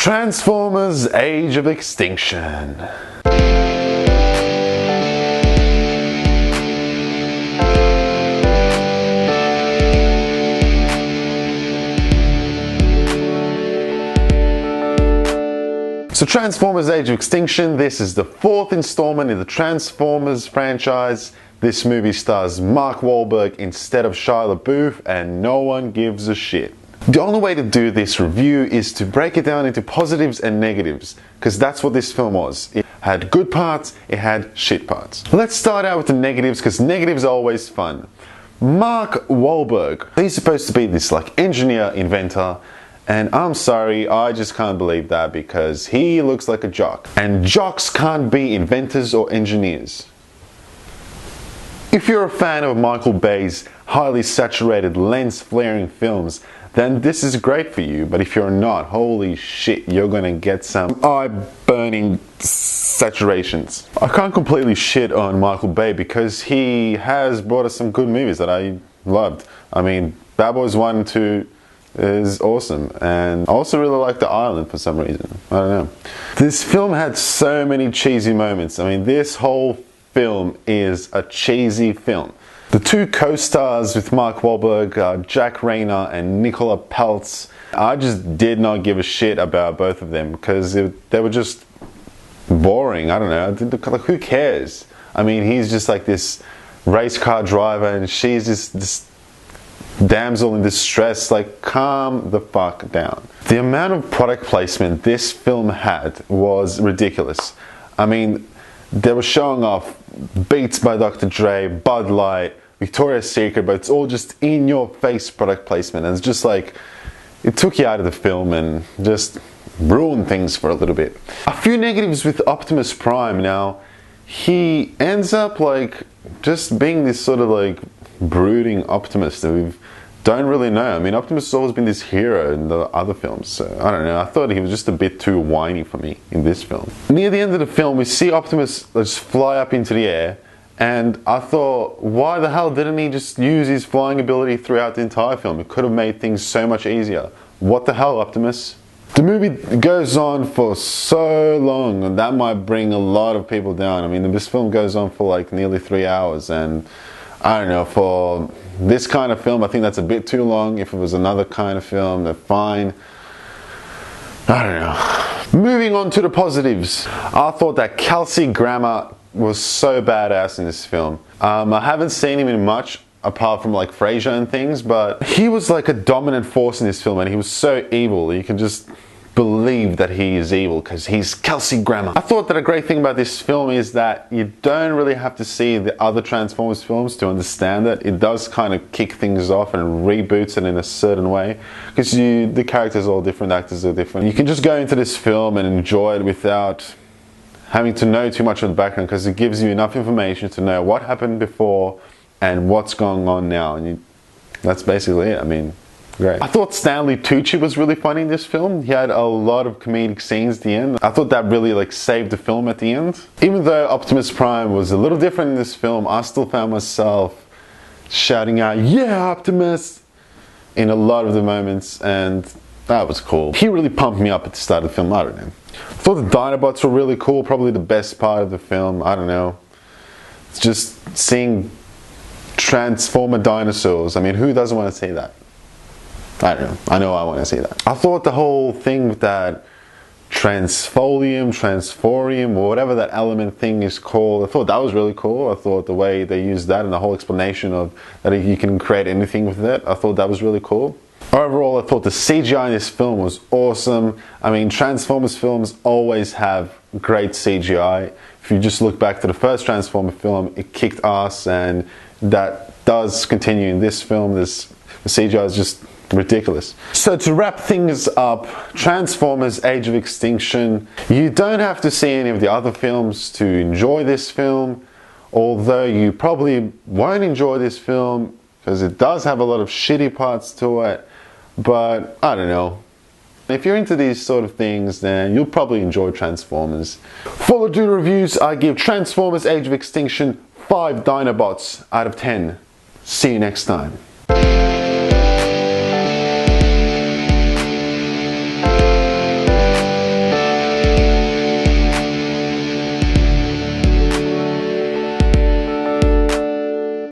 Transformers Age of Extinction. So Transformers Age of Extinction, this is the fourth installment in the Transformers franchise. This movie stars Mark Wahlberg instead of Shia LaBeouf, and no one gives a shit. The only way to do this review is to break it down into positives and negatives, because that's what this film was. It had good parts, it had shit parts. Let's start out with the negatives, because negatives are always fun. Mark Wahlberg, he's supposed to be this like engineer, inventor, and I'm sorry, I just can't believe that because he looks like a jock. And jocks can't be inventors or engineers. If you're a fan of Michael Bay's highly saturated lens flaring films, then this is great for you. But if you're not, holy shit, you're gonna get some eye-burning saturations. I can't completely shit on Michael Bay because he has brought us some good movies that I loved. I mean, Bad Boys 1 and 2 is awesome, and I also really like The Island for some reason. I don't know. This film had so many cheesy moments. I mean, this whole film is a cheesy film. The two co-stars with Mark Wahlberg, Jack Rayner and Nicola Peltz, I just did not give a shit about both of them because they were just boring. I don't know. Like, who cares? I mean, he's just like this race car driver and she's this damsel in distress. Like, calm the fuck down. The amount of product placement this film had was ridiculous. I mean, they were showing off Beats by Dr. Dre, Bud Light, Victoria's Secret, but it's all just in your face product placement, and it's just like, it took you out of the film and just ruined things for a little bit. A few negatives with Optimus Prime. Now, he ends up like just being this sort of like brooding Optimus that we don't really know. I mean, Optimus has always been this hero in the other films, so I don't know. I thought he was just a bit too whiny for me in this film. Near the end of the film, we see Optimus just fly up into the air, and I thought, why the hell didn't he just use his flying ability throughout the entire film? It could have made things so much easier. What the hell, Optimus? The movie goes on for so long, and that might bring a lot of people down. I mean, this film goes on for like nearly 3 hours, and I don't know, for this kind of film, I think that's a bit too long. If it was another kind of film, then fine. I don't know. Moving on to the positives. I thought that Kelsey Grammer was so badass in this film. I haven't seen him in much apart from like Frasier and things, but he was like a dominant force in this film, and he was so evil. You can just believe that he is evil because he's Kelsey Grammer. I thought that a great thing about this film is that you don't really have to see the other Transformers films to understand it. It does kind of kick things off and reboots it in a certain way because the characters are all different, actors are different. You can just go into this film and enjoy it without having to know too much of the background, because it gives you enough information to know what happened before and what's going on now, and that's basically it. I mean, great. I thought Stanley Tucci was really funny in this film. He had a lot of comedic scenes at the end. I thought that really like saved the film at the end. Even though Optimus Prime was a little different in this film, I still found myself shouting out, "Yeah, Optimus!" in a lot of the moments, and that was cool. He really pumped me up at the start of the film. I don't know. I thought the Dinobots were really cool, probably the best part of the film. I don't know. It's just seeing Transformer dinosaurs. I mean, who doesn't want to see that? I don't know. I know I want to see that. I thought the whole thing with that transforium, or whatever that element thing is called, I thought that was really cool. I thought the way they used that and the whole explanation of that you can create anything with it, I thought that was really cool. Overall, I thought the CGI in this film was awesome. I mean, Transformers films always have great CGI. If you just look back to the first Transformer film, it kicked ass, and that does continue in this film. The CGI is just ridiculous. So to wrap things up, Transformers Age of Extinction, you don't have to see any of the other films to enjoy this film, although you probably won't enjoy this film because it does have a lot of shitty parts to it. But I don't know. If you're into these sort of things, then you'll probably enjoy Transformers. For the do reviews, I give Transformers Age of Extinction 5 Dinobots out of 10. See you next time.